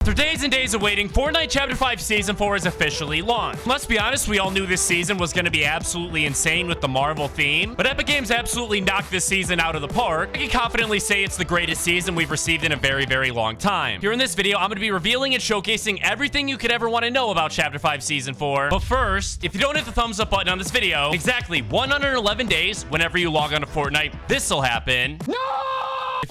After days and days of waiting, Fortnite Chapter 5 Season 4 is officially launched. Let's be honest, we all knew this season was going to be absolutely insane with the Marvel theme, but Epic Games absolutely knocked this season out of the park. I can confidently say it's the greatest season we've received in a very, very long time. Here in this video, I'm going to be revealing and showcasing everything you could ever want to know about Chapter 5 Season 4. But first, if you don't hit the thumbs up button on this video, exactly 111 days, whenever you log on to Fortnite, this will happen. No!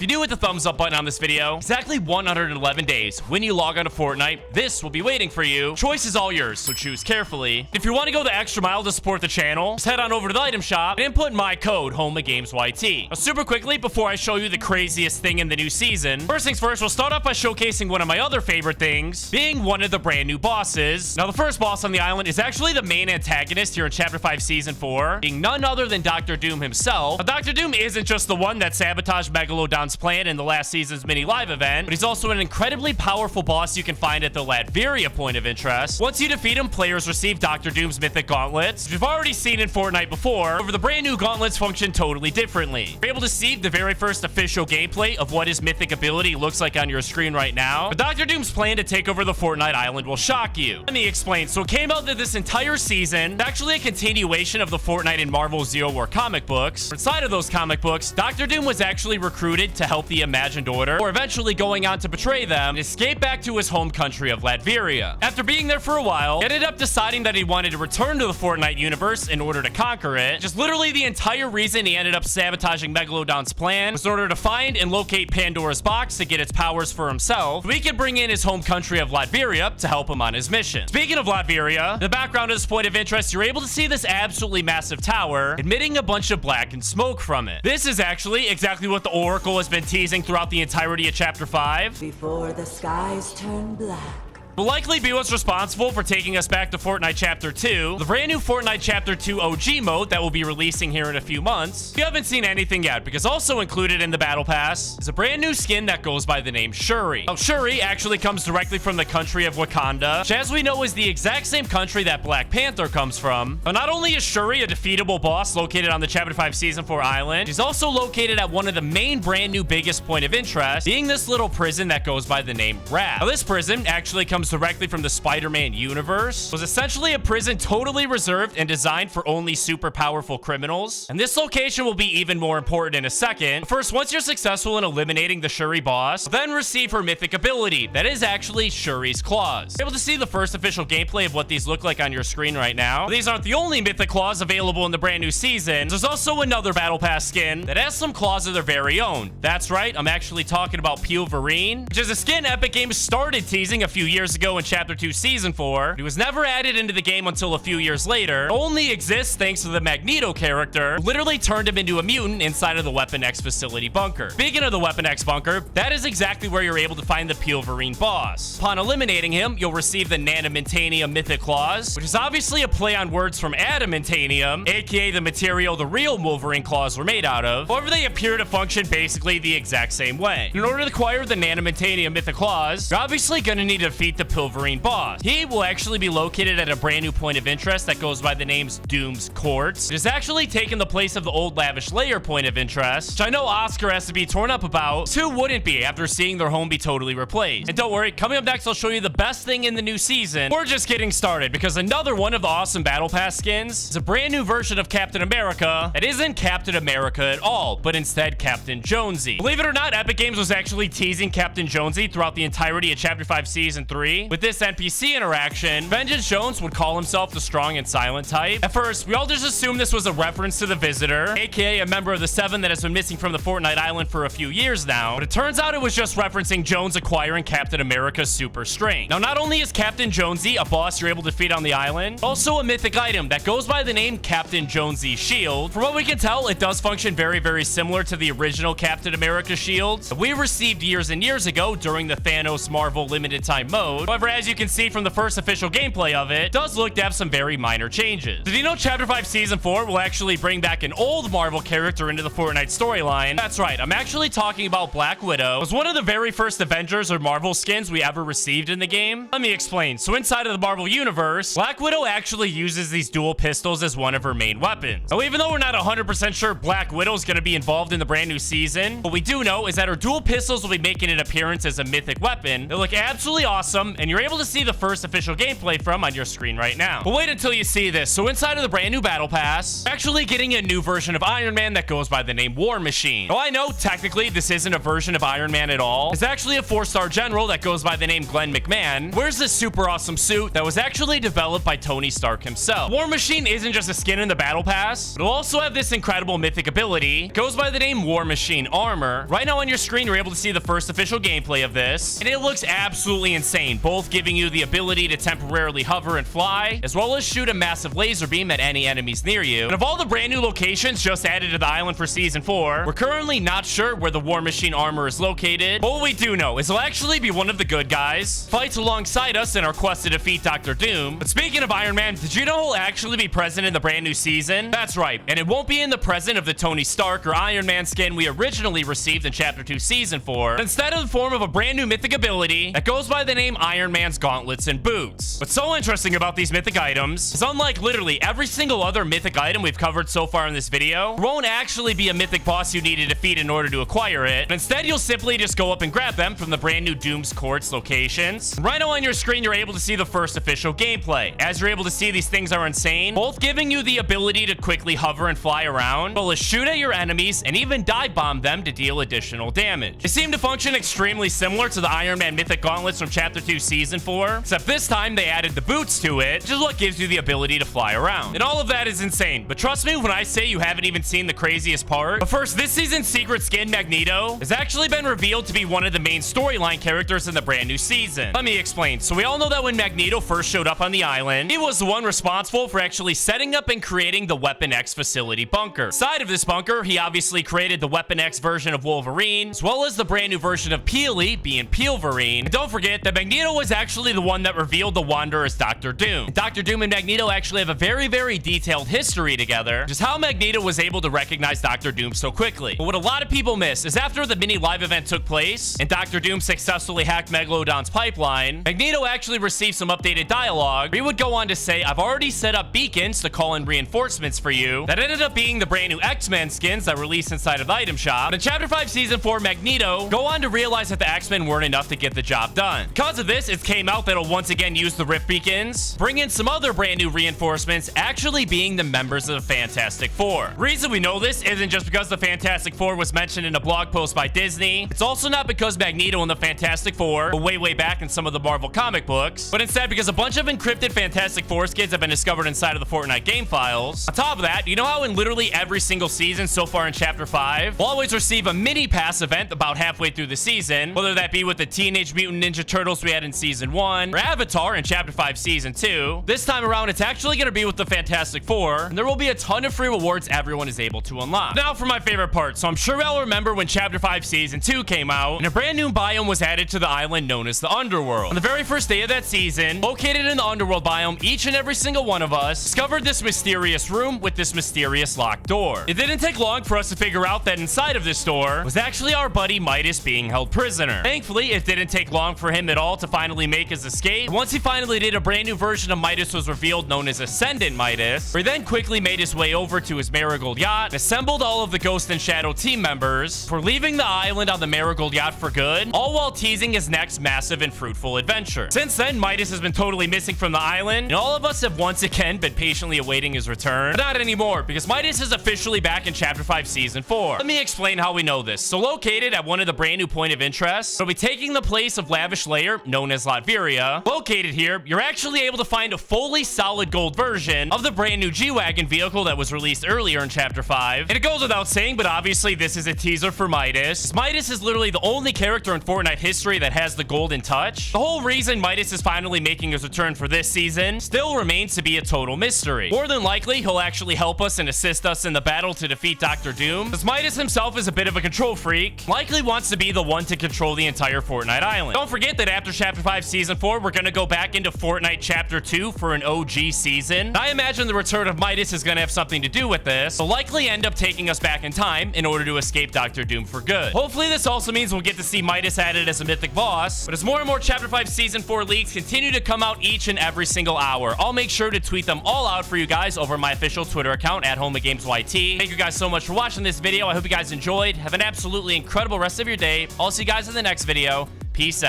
If you do hit the thumbs up button on this video, exactly 111 days, when you log on to Fortnite, this will be waiting for you. Choice is all yours, so choose carefully. If you want to go the extra mile to support the channel, just head on over to the item shop and input my code, HOMAGAMESYT. Now, super quickly, before I show you the craziest thing in the new season, first things first, we'll start off by showcasing one of my other favorite things, being one of the brand new bosses. Now, the first boss on the island is actually the main antagonist here in Chapter 5 Season 4, being none other than Dr. Doom himself. Now, Dr. Doom isn't just the one that sabotaged Megalodon's plan in the last season's mini live event, but he's also an incredibly powerful boss you can find at the Latveria point of interest. Once you defeat him, players receive Dr. Doom's mythic gauntlets, which we've already seen in Fortnite before. However, the brand new gauntlets function totally differently. You're able to see the very first official gameplay of what his mythic ability looks like on your screen right now. But Dr. Doom's plan to take over the Fortnite island will shock you. Let me explain. So it came out that this entire season is actually a continuation of the Fortnite and Marvel Zero War comic books. Inside of those comic books, Dr. Doom was actually recruited to help the Imagined Order, or eventually going on to betray them and escape back to his home country of Latveria. After being there for a while, he ended up deciding that he wanted to return to the Fortnite universe in order to conquer it. Just literally the entire reason he ended up sabotaging Megalodon's plan was in order to find and locate Pandora's box to get its powers for himself, so he could bring in his home country of Latveria to help him on his mission. Speaking of Latveria, in the background of this point of interest, you're able to see this absolutely massive tower emitting a bunch of black and smoke from it. This is actually exactly what the Oracle has been teasing throughout the entirety of Chapter 5. Before the skies turn black, Will likely be what's responsible for taking us back to Fortnite Chapter 2, the brand new Fortnite Chapter 2 OG mode that will be releasing here in a few months. If you haven't seen anything yet, because also included in the Battle Pass is a brand new skin that goes by the name Shuri. Now, Shuri actually comes directly from the country of Wakanda, which as we know is the exact same country that Black Panther comes from. But not only is Shuri a defeatable boss located on the Chapter 5 Season 4 island, she's also located at one of the main brand new biggest point of interest, being this little prison that goes by the name Wrath. Now, this prison actually comes directly from the Spider-Man universe. Was essentially a prison totally reserved and designed for only super powerful criminals. And this location will be even more important in a second. First, once you're successful in eliminating the Shuri boss, then receive her mythic ability. That is actually Shuri's claws. You're able to see the first official gameplay of what these look like on your screen right now. But these aren't the only mythic claws available in the brand new season. There's also another Battle Pass skin that has some claws of their very own. That's right, I'm actually talking about Peelverine, which is a skin Epic Games started teasing a few years ago in Chapter 2 Season 4. It was never added into the game until a few years later. It only exists thanks to the Magneto character, who literally turned him into a mutant inside of the Weapon X facility bunker. Speaking of the Weapon X bunker, that is exactly where you're able to find the Peelverine boss. Upon eliminating him, you'll receive the Nanimantanium mythic claws, which is obviously a play on words from Adamantanium, aka the material the real Wolverine claws were made out of. However, they appear to function basically the exact same way. In order to acquire the Nanimantanium mythic claws, you're obviously going to need to defeat the Peelverine boss. He will actually be located at a brand new point of interest that goes by the names Doom's Courts. It has actually taken the place of the old Lavish Layer point of interest, which I know Oscar has to be torn up about. Who wouldn't be after seeing their home be totally replaced? And don't worry, coming up next, I'll show you the best thing in the new season. We're just getting started, because another one of the awesome Battle Pass skins is a brand new version of Captain America that isn't Captain America at all, but instead Captain Jonesy. Believe it or not, Epic Games was actually teasing Captain Jonesy throughout the entirety of Chapter 5 Season 3. With this NPC interaction, Vengeance Jones would call himself the strong and silent type. At first, we all just assumed this was a reference to the Visitor, aka a member of the Seven that has been missing from the Fortnite island for a few years now, but it turns out it was just referencing Jones acquiring Captain America's super strength. Now, not only is Captain Jonesy a boss you're able to defeat on the island, also a mythic item that goes by the name Captain Jonesy's shield. From what we can tell, it does function very, very similar to the original Captain America shield that we received years and years ago during the Thanos Marvel limited time mode. mode. However, as you can see from the first official gameplay of it, does look to have some very minor changes. Did you know Chapter 5 Season 4 will actually bring back an old Marvel character into the Fortnite storyline? That's right, I'm actually talking about Black Widow. It was one of the very first Avengers or Marvel skins we ever received in the game. Let me explain. So inside of the Marvel universe, Black Widow actually uses these dual pistols as one of her main weapons. Now, even though we're not 100% sure Black Widow is going to be involved in the brand new season, what we do know is that her dual pistols will be making an appearance as a mythic weapon. They look absolutely awesome, and you're able to see the first official gameplay from on your screen right now. But wait until you see this. So inside of the brand new battle pass, we're actually getting a new version of Iron Man that goes by the name War Machine. Now, I know technically this isn't a version of Iron Man at all. It's actually a 4-star general that goes by the name Glenn McMahon. Wears this super awesome suit that was actually developed by Tony Stark himself. War Machine isn't just a skin in the battle pass, but it'll also have this incredible mythic ability. It goes by the name War Machine Armor. Right now on your screen, you're able to see the first official gameplay of this, and it looks absolutely insane, both giving you the ability to temporarily hover and fly, as well as shoot a massive laser beam at any enemies near you. And of all the brand new locations just added to the island for Season 4, we're currently not sure where the War Machine Armor is located, but what we do know is he'll actually be one of the good guys, fights alongside us in our quest to defeat Dr. Doom. But speaking of Iron Man, did you know he'll actually be present in the brand new season? That's right, and it won't be in the present of the Tony Stark or Iron Man skin we originally received in Chapter 2 Season 4, but instead in the form of a brand new mythic ability that goes by the name Iron Man's Gauntlets and Boots. What's so interesting about these mythic items is unlike literally every single other mythic item we've covered so far in this video, there won't actually be a mythic boss you need to defeat in order to acquire it, but instead you'll simply just go up and grab them from the brand new Doom's Courts locations. And right now on your screen, you're able to see the first official gameplay. As you're able to see, these things are insane, both giving you the ability to quickly hover and fly around, as well as shoot at your enemies and even dive bomb them to deal additional damage. They seem to function extremely similar to the Iron Man mythic gauntlets from Chapter 2 Season 4, except this time they added the boots to it, which is what gives you the ability to fly around. And all of that is insane, but trust me when I say you haven't even seen the craziest part. But first, this season's secret skin, Magneto, has actually been revealed to be one of the main storyline characters in the brand new season. Let me explain. So we all know that when Magneto first showed up on the island, he was the one responsible for actually setting up and creating the Weapon X facility bunker. Inside of this bunker, he obviously created the Weapon X version of Wolverine, as well as the brand new version of Peely, being Peelverine. And don't forget that Magneto was actually the one that revealed the Wanderer as Dr. Doom. And Dr. Doom and Magneto actually have a very, very detailed history together, just how Magneto was able to recognize Dr. Doom so quickly. But what a lot of people miss is after the mini live event took place, and Dr. Doom successfully hacked Megalodon's pipeline, Magneto actually received some updated dialogue where he would go on to say, "I've already set up beacons to call in reinforcements for you." That ended up being the brand new X-Men skins that released inside of the item shop. In Chapter 5 Season 4, Magneto go on to realize that the X-Men weren't enough to get the job done. Because of this, it came out that it'll once again use the Rift beacons, bring in some other brand new reinforcements, actually being the members of the Fantastic Four. The reason we know this isn't just because the Fantastic Four was mentioned in a blog post by Disney. It's also not because Magneto and the Fantastic Four were way back in some of the Marvel comic books, but instead because a bunch of encrypted Fantastic Four skins have been discovered inside of the Fortnite game files. On top of that, you know how in literally every single season so far in Chapter 5, we'll always receive a mini pass event about halfway through the season, whether that be with the Teenage Mutant Ninja Turtles we had in Season 1, or Avatar in Chapter 5 Season 2. This time around, it's actually going to be with the Fantastic Four, and there will be a ton of free rewards everyone is able to unlock. Now for my favorite part. So I'm sure y'all remember when Chapter 5 Season 2 came out, and a brand new biome was added to the island known as the Underworld. On the very first day of that season, located in the Underworld biome, each and every single one of us discovered this mysterious room with this mysterious locked door. It didn't take long for us to figure out that inside of this door was actually our buddy Midas being held prisoner. Thankfully, it didn't take long for him at all to finally make his escape. And once he finally did, a brand new version of Midas was revealed known as Ascendant Midas, where he then quickly made his way over to his Marigold yacht and assembled all of the Ghost and Shadow team members for leaving the island on the Marigold yacht for good, all while teasing his next massive and fruitful adventure. Since then, Midas has been totally missing from the island, and all of us have once again been patiently awaiting his return. But not anymore, because Midas is officially back in Chapter 5 Season 4. Let me explain how we know this. So located at one of the brand new point of interest, it'll be taking the place of Lavish Lair, known as Latveria. Located here, you're actually able to find a fully solid gold version of the brand new G-Wagon vehicle that was released earlier in Chapter 5. And it goes without saying, but obviously this is a teaser for Midas. Midas is literally the only character in Fortnite history that has the golden touch. The whole reason Midas is finally making his return for this season still remains to be a total mystery. More than likely, he'll actually help us and assist us in the battle to defeat Dr. Doom, because Midas himself is a bit of a control freak, likely wants to be the one to control the entire Fortnite island. Don't forget that after Chapter Chapter 5 Season 4, we're gonna go back into Fortnite Chapter 2 for an OG season. I imagine the return of Midas is gonna have something to do with this. They'll likely end up taking us back in time in order to escape Doctor Doom for good. Hopefully this also means we'll get to see Midas added as a mythic boss. But as more and more Chapter 5 Season 4 leaks continue to come out each and every single hour, I'll make sure to tweet them all out for you guys over my official Twitter account at HomeOfGamesYT. Thank you guys so much for watching this video. I hope you guys enjoyed. Have an absolutely incredible rest of your day. I'll see you guys in the next video. Peace out.